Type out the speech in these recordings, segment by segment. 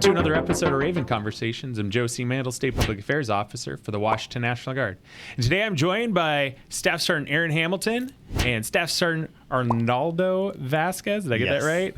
to another episode of Raven Conversations. I'm Joe C. Mandel, State Public Affairs Officer for the Washington National Guard. And today I'm joined by Staff Sergeant Aaron Hamilton and Staff Sergeant Ernaldo Vazquez. Did I get that right?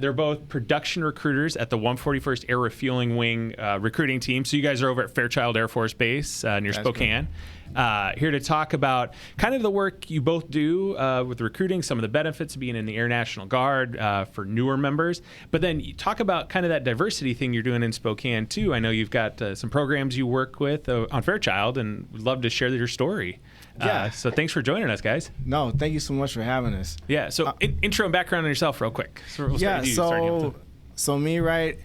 They're both production recruiters at the 141st Air Refueling Wing recruiting team. So you guys are over at Fairchild Air Force Base near Spokane. Here to talk about kind of the work you both do with recruiting, some of the benefits of being in the Air National Guard for newer members. But then you talk about kind of that diversity thing you're doing in Spokane, too. I know you've got some programs you work with on Fairchild, and would love to share your story. So thanks for joining us, guys. No, thank you so much for having us. Yeah, so intro and background on yourself real quick. So we'll start with you, Sergeant Hamilton. So me, right,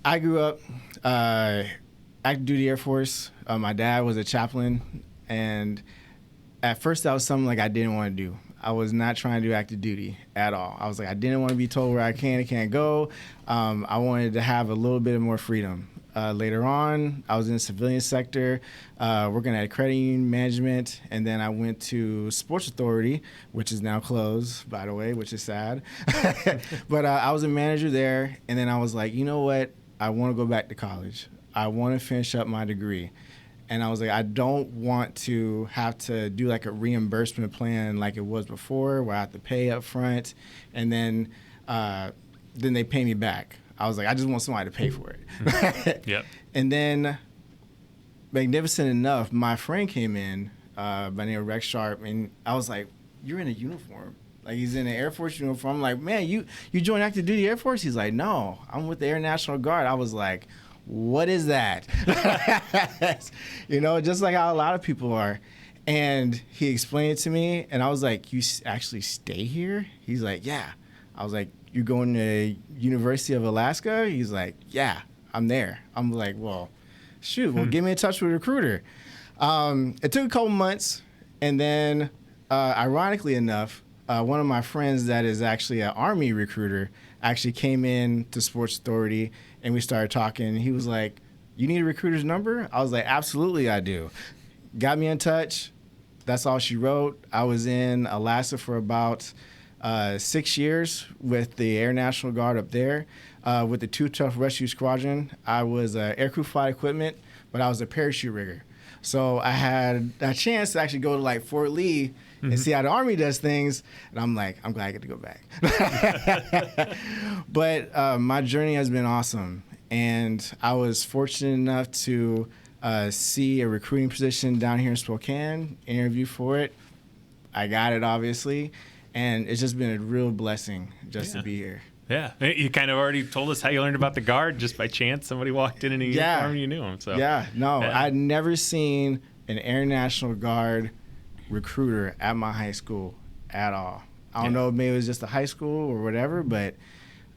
I grew up active duty Air Force. My dad was a chaplain, and at first that was something like I didn't want to do. I was not trying to do active duty at all. I was like, I didn't want to be told where I can and can't go. I wanted to have a little bit more freedom. Later on, I was in the civilian sector, working at credit union management, and then I went to Sports Authority, which is now closed, by the way, which is sad. But I was a manager there, and then I was like, you know what? I want to go back to college. I want to finish up my degree. And I was like, I don't want to have to do like a reimbursement plan like it was before, where I have to pay up front, and then they pay me back. I was like, I just want somebody to pay for it. Yep. And then, magnificent enough, my friend came in by the name of Rex Sharp, and I was like, you're in a uniform. Like, he's in an Air Force uniform. I'm like, man, you joined active duty Air Force? He's like, no, I'm with the Air National Guard. I was like, what is that? You know, just like how a lot of people are. And he explained it to me, and I was like, you actually stay here? He's like, yeah. I was like, you're going to University of Alaska? He's like, yeah, I'm there. I'm like, well, shoot, well, get me in touch with a recruiter. It took a couple months, and then, ironically enough, one of my friends that is actually an Army recruiter actually came in to Sports Authority, and we started talking. He was like, you need a recruiter's number? I was like, absolutely I do. Got me in touch. That's all she wrote. I was in Alaska for about 6 years with the Air National Guard up there. With the 212th Rescue Squadron, I was aircrew flight equipment, but I was a parachute rigger. So I had a chance to actually go to like Fort Lee and see how the Army does things. And I'm like, I'm glad I get to go back. But my journey has been awesome. And I was fortunate enough to see a recruiting position down here in Spokane, interview for it. I got it, obviously. And it's just been a real blessing just to be here. Yeah, you kind of already told us how you learned about the Guard just by chance. Somebody walked in a uniform and you knew him. So I'd never seen an Air National Guard recruiter at my high school at all. I don't know, maybe it was just a high school or whatever, but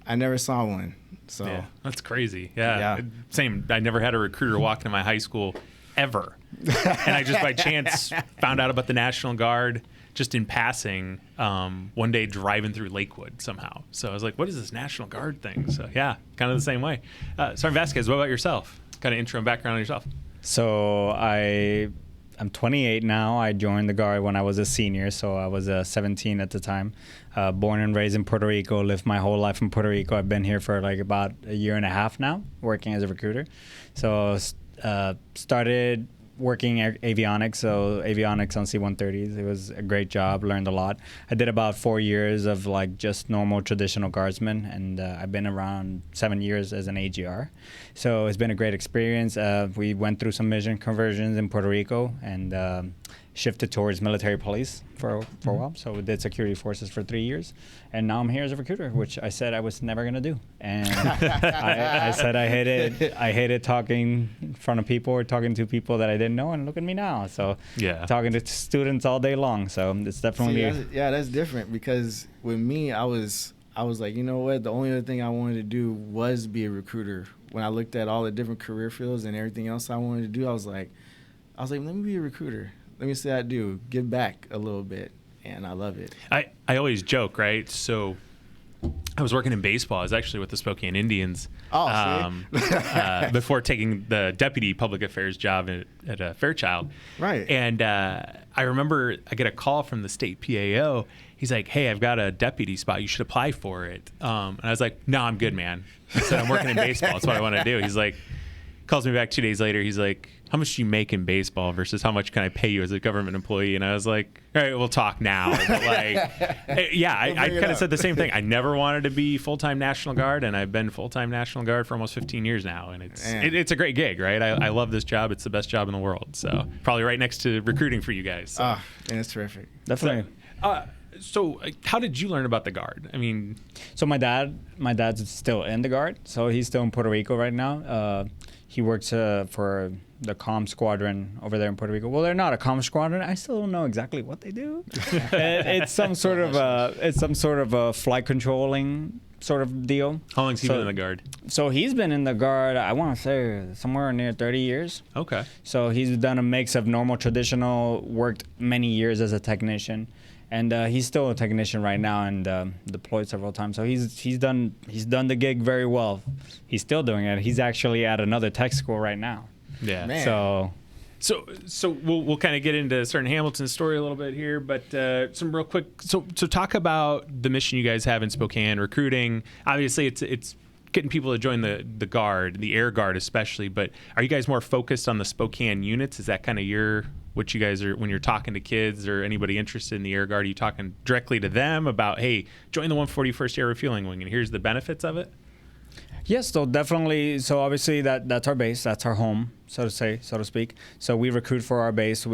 I never saw one. So yeah, that's crazy. Yeah. Same. I never had a recruiter walk into my high school ever, and I just by chance found out about the National Guard. Just in passing, one day driving through Lakewood somehow. So I was like, what is this National Guard thing? So yeah, kind of the same way. Sergeant Vazquez, what about yourself? Kind of intro and background on yourself. So I'm 28 now. I joined the Guard when I was a senior, so I was 17 at the time. Born and raised in Puerto Rico, lived my whole life in Puerto Rico. I've been here for like about a year and a half now, working as a recruiter. So started working avionics, so avionics on C-130s. It was a great job, learned a lot. I did about 4 years of like just normal traditional guardsman, and I've been around 7 years as an AGR. So it's been a great experience. We went through some mission conversions in Puerto Rico and shifted towards military police for a while. So we did security forces for 3 years. And now I'm here as a recruiter, which I said I was never going to do. And I said I hated talking in front of people or talking to people that I didn't know. And look at me now. So talking to students all day long. So it's definitely... that's different, because with me, I was like, you know what? The only other thing I wanted to do was be a recruiter. When I looked at all the different career fields and everything else I wanted to do, I was like, let me be a recruiter. Let me see how I do. Give back a little bit, and I love it. I always joke, right? So I was working in baseball. I was actually with the Spokane Indians before taking the deputy public affairs job at Fairchild. Right. And I remember I get a call from the state PAO, he's like, hey, I've got a deputy spot. You should apply for it. And I was like, no, I'm good, man. I said, I'm working in baseball. That's what I want to do. He's like, calls me back 2 days later. He's like, how much do you make in baseball versus how much can I pay you as a government employee? And I was like, all right, we'll talk now. But like, yeah, I kind of said the same thing. I never wanted to be full-time National Guard, and I've been full-time National Guard for almost 15 years now. And it's a great gig, right? I love this job. It's the best job in the world. So probably right next to recruiting for you guys. So. And it's terrific. Definitely. So how did you learn about the Guard? I mean, so my dad's still in the Guard, so he's still in Puerto Rico right now. He works for the comm squadron over there in Puerto Rico. Well, they're not a comm squadron. I still don't know exactly what they do. It's some sort of a flight controlling sort of deal. How long's he been in the Guard? So he's been in the Guard, I want to say somewhere near 30 years. Okay. So he's done a mix of normal, traditional, worked many years as a technician. And he's still a technician right now and deployed several times. So he's done the gig very well. He's still doing it. He's actually at another tech school right now. Yeah. Man. So we'll kind of get into Sergeant Hamilton's story a little bit here, but some real quick. So talk about the mission you guys have in Spokane, recruiting. Obviously, it's getting people to join the Guard, the Air Guard especially. But are you guys more focused on the Spokane units? Is that kind of what you guys are, when you're talking to kids or anybody interested in the Air Guard, are you talking directly to them about, hey, join the 141st Air Refueling Wing and here's the benefits of it? Yes, so definitely. So obviously that's our base, that's our home, so to speak. So we recruit for our base.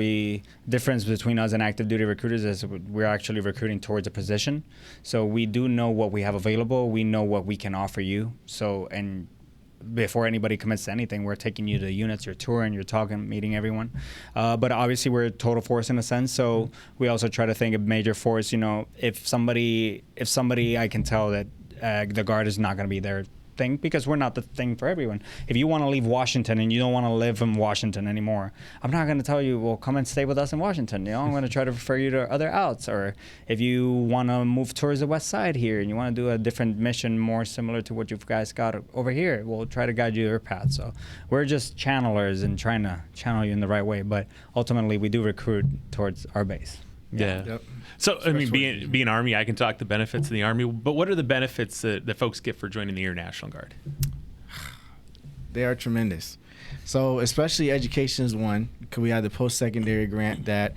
Difference between us and active duty recruiters is we're actually recruiting towards a position. So we do know what we have available. We know what we can offer you. So, and before anybody commits to anything, we're taking you to units, you're touring, you're talking, meeting everyone. But obviously we're total force in a sense. So we also try to think of major force. You know, if somebody I can tell that the Guard is not going to be their thing, because we're not the thing for everyone. If you want to leave Washington and you don't want to live in Washington anymore, I'm not going to tell you, well, come and stay with us in Washington. You know, I'm going to try to refer you to other outs. Or if you want to move towards the west side here and you want to do a different mission more similar to what you guys got over here, we'll try to guide you your path. So we're just channelers and trying to channel you in the right way. But ultimately, we do recruit towards our base. Yeah. Yep. So, I mean, being Army, I can talk the benefits of the Army, but what are the benefits that folks get for joining the Air National Guard? They are tremendous. So, especially education is one, because we have the post-secondary grant that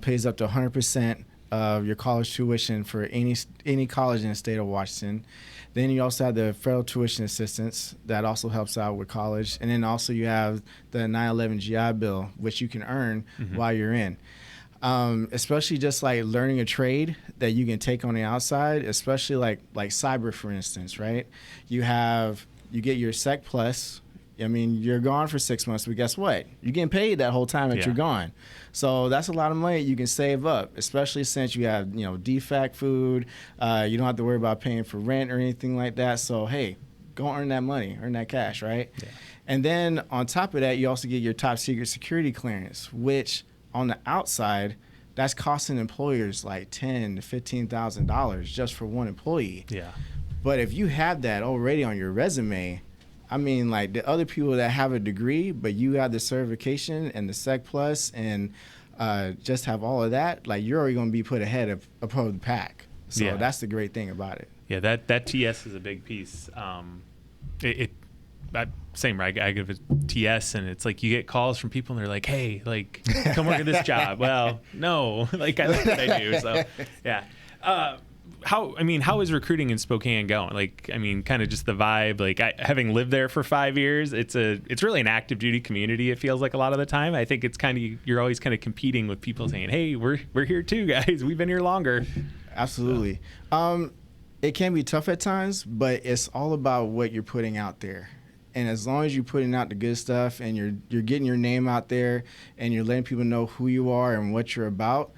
pays up to 100% of your college tuition for any college in the state of Washington. Then you also have the federal tuition assistance that also helps out with college. And then also you have the 9/11 GI Bill, which you can earn while you're in. Especially just like learning a trade that you can take on the outside, especially like cyber, for instance, right? You get your Sec Plus. I mean, you're gone for 6 months, but guess what? You're getting paid that whole time that you're gone. So that's a lot of money you can save up, especially since you have, DFAC food. You don't have to worry about paying for rent or anything like that. So, hey, go earn that money, earn that cash, right? Yeah. And then on top of that, you also get your top secret security clearance, which on the outside, that's costing employers like $10,000 to $15,000 just for one employee. Yeah. But if you have that already on your resume, I mean, like the other people that have a degree, but you have the certification and the Sec Plus and just have all of that, like you're already going to be put ahead of the pack. So that's the great thing about it. Yeah, that TS is a big piece. Same, right? I give it TS, and it's like you get calls from people, and they're like, "Hey, like, come work at this job." Well, no, like I like what I do. So, yeah. How is recruiting in Spokane going? Like, I mean, kind of just the vibe. Like, having lived there for 5 years, it's really an active duty community. It feels like a lot of the time. I think it's kind of you're always kind of competing with people saying, "Hey, we're here too, guys. We've been here longer." Absolutely. So. It can be tough at times, but it's all about what you're putting out there. And as long as you're putting out the good stuff and you're getting your name out there and you're letting people know who you are and what you're about,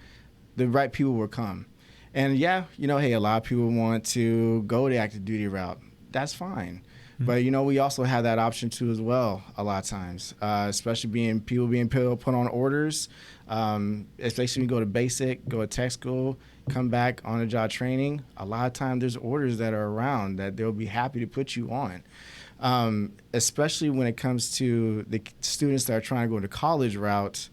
the right people will come. And hey, a lot of people want to go the active duty route. That's fine. Mm-hmm. But, we also have that option too as well a lot of times, especially people being put on orders, especially when you go to basic, go to tech school, come back on a job training. A lot of times there's orders that are around that they'll be happy to put you on. Especially when it comes to the students that are trying to go the college route.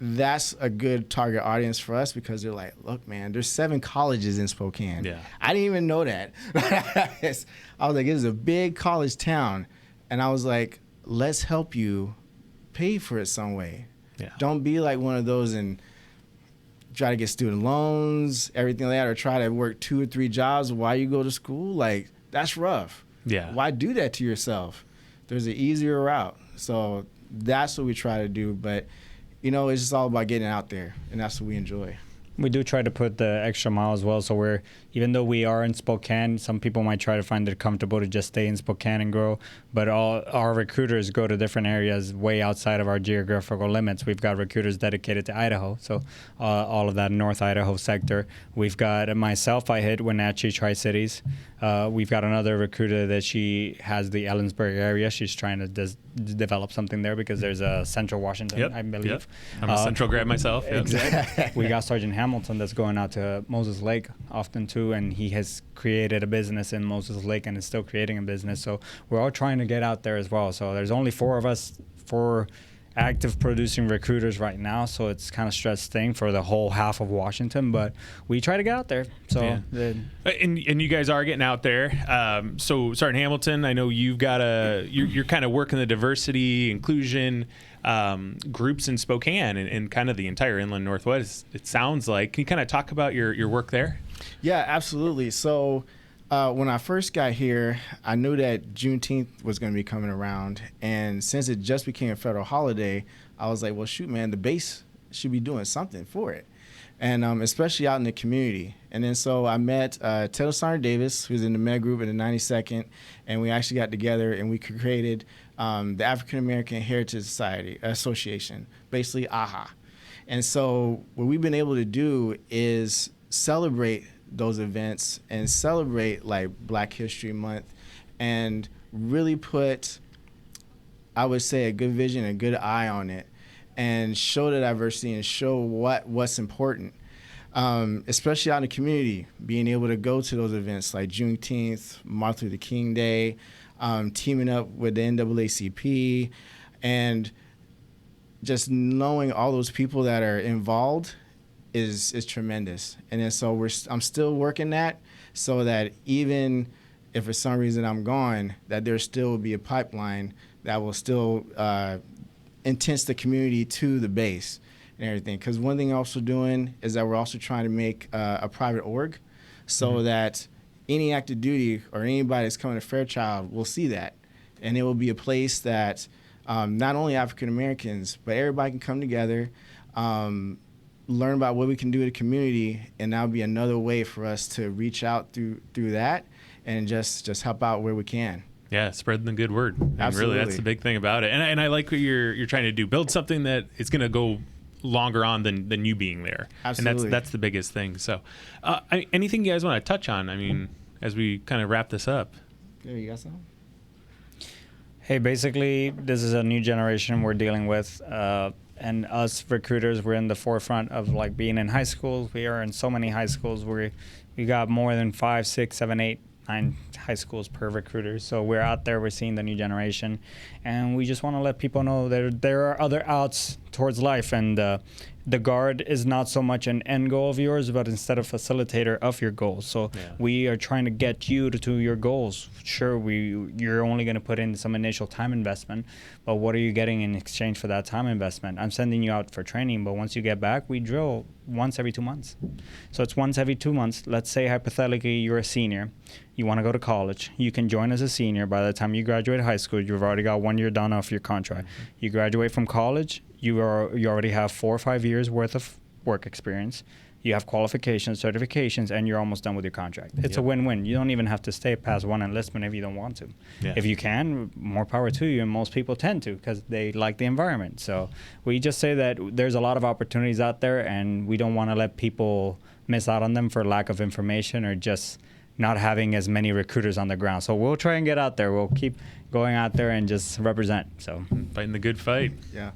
that's a good target audience for us because they're like, look, man, there's 7 colleges in Spokane. Yeah. I didn't even know that. I was like, it is a big college town. And I was like, let's help you pay for it some way. Yeah. Don't be like one of those and try to get student loans, everything like that, or try to work 2 or 3 jobs while you go to school. Like, that's rough. Yeah. Why do that to yourself? There's an easier route. So that's what we try to do. But, it's just all about getting out there, and that's what we enjoy. We do try to put the extra mile as well. So even though we are in Spokane, some people might try to find it comfortable to just stay in Spokane and grow. But all our recruiters go to different areas way outside of our geographical limits. We've got recruiters dedicated to Idaho, so all of that North Idaho sector. We've got myself, I hit Wenatchee, Tri-Cities. We've got another recruiter that she has the Ellensburg area. She's trying to develop something there because there's a Central Washington, I believe. Yep. I'm a Central grad myself. Yep. Exactly. We got Sergeant Hamilton that's going out to Moses Lake often too, and he has created a business in Moses Lake and is still creating a business. So we're all trying to get out there as well. So there's only 4 of us, 4 active producing recruiters right now, so it's kind of stressed thing for the whole half of Washington, but we try to get out there. So and you guys are getting out there. So Sergeant Hamilton, I know you've got you're kind of working the diversity inclusion groups in Spokane and kind of the entire inland Northwest, it sounds like. Can you kind of talk about your work there? Yeah, absolutely. So when I first got here, I knew that Juneteenth was going to be coming around. And since it just became a federal holiday, I was like, well, shoot, man, the base should be doing something for it. And especially out in the community. And then so I met Taylor Sergeant Davis, who's in the Med Group in the 92nd, and we actually got together and we created the African American Heritage Society Association, basically AHA. And so what we've been able to do is celebrate those events and celebrate like Black History Month and really put, I would say, a good vision, a good eye on it, and show the diversity and show what's important, especially out in the community, being able to go to those events like Juneteenth, Martin Luther King Day, teaming up with the NAACP, and just knowing all those people that are involved is tremendous. And then so I'm still working that so that even if for some reason I'm gone, that there still will be a pipeline that will still intense the community to the base and everything. Because one thing I'm also doing is that we're also trying to make a private org so that any active duty or anybody that's coming to Fairchild will see that. And it will be a place that not only African Americans, but everybody can come together, learn about what we can do in the community, and that'll be another way for us to reach out through that and just help out where we can. Yeah, spreading the good word. And Absolutely. really, that's the big thing about it. And I like what you're trying to do. Build something that is going to go longer on than you being there. Absolutely. And that's the biggest thing. So anything you guys want to touch on, I mean, as we kind of wrap this up? There, you got something? Hey, basically, this is a new generation we're dealing with. And us recruiters, we're in the forefront of like being in high schools. We are in so many high schools. We got more than 5, 6, 7, 8, 9 high schools per recruiter. So we're out there, we're seeing the new generation. And we just want to let people know that there are other outs towards life. And the Guard is not so much an end goal of yours, but instead a facilitator of your goals. So we are trying to get you to your goals. Sure, you're only going to put in some initial time investment, but what are you getting in exchange for that time investment? I'm sending you out for training, but once you get back, we drill once every 2 months. So it's once every 2 months. Let's say hypothetically you're a senior. You want to go to college. You can join as a senior. By the time you graduate high school, you've already got 1 year done off your contract. You graduate from college, you already have 4 or 5 years worth of work experience. You have qualifications, certifications, and you're almost done with your contract. It's a win-win. You don't even have to stay past one enlistment if you don't want to. Yeah. If you can, more power to you, and most people tend to because they like the environment. So we just say that there's a lot of opportunities out there, and we don't want to let people miss out on them for lack of information or just not having as many recruiters on the ground. So we'll try and get out there. We'll keep going out there and just represent. So fighting the good fight. Yeah.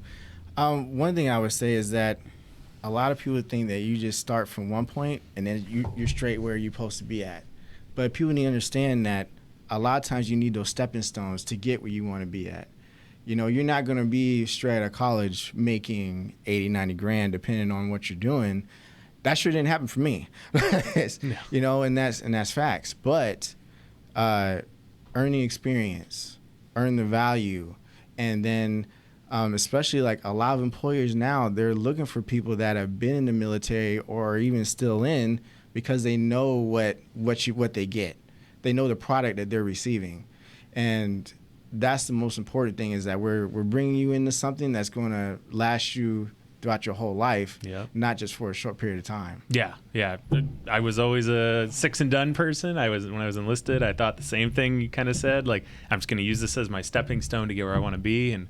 One thing I would say is that a lot of people think that you just start from one point and then you're straight where you're supposed to be at. But people need to understand that a lot of times you need those stepping stones to get where you want to be at. You know, you're not going to be straight out of college making 80, 90 grand, depending on what you're doing. That sure didn't happen for me. No. You know, and that's facts. But earn the experience, earn the value, and then especially like a lot of employers now, they're looking for people that have been in the military or even still in, because they know what they get. They know the product that they're receiving, and that's the most important thing, is that we're bringing you into something that's going to last you throughout your whole life, not just for a short period of time. Yeah. I was always a six and done person. When I was enlisted, I thought the same thing you kind of said. Like, I'm just going to use this as my stepping stone to get where I want to be, and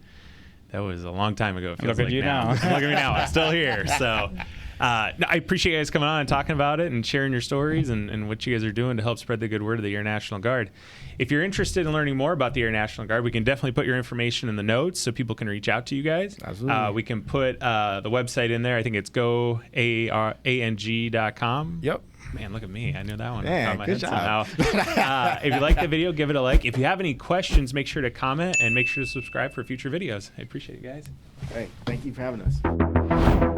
that was a long time ago. It feels Look at like you now. Look at me now. I'm still here. So I appreciate you guys coming on and talking about it and sharing your stories and what you guys are doing to help spread the good word of the Air National Guard. If you're interested in learning more about the Air National Guard, we can definitely put your information in the notes so people can reach out to you guys. Absolutely. We can put the website in there. I think it's goang.com. Yep. Man, look at me. I knew that one. Yeah, good job. If you like the video, give it a like. If you have any questions, make sure to comment and make sure to subscribe for future videos. I appreciate it, guys. Hey, thank you for having us.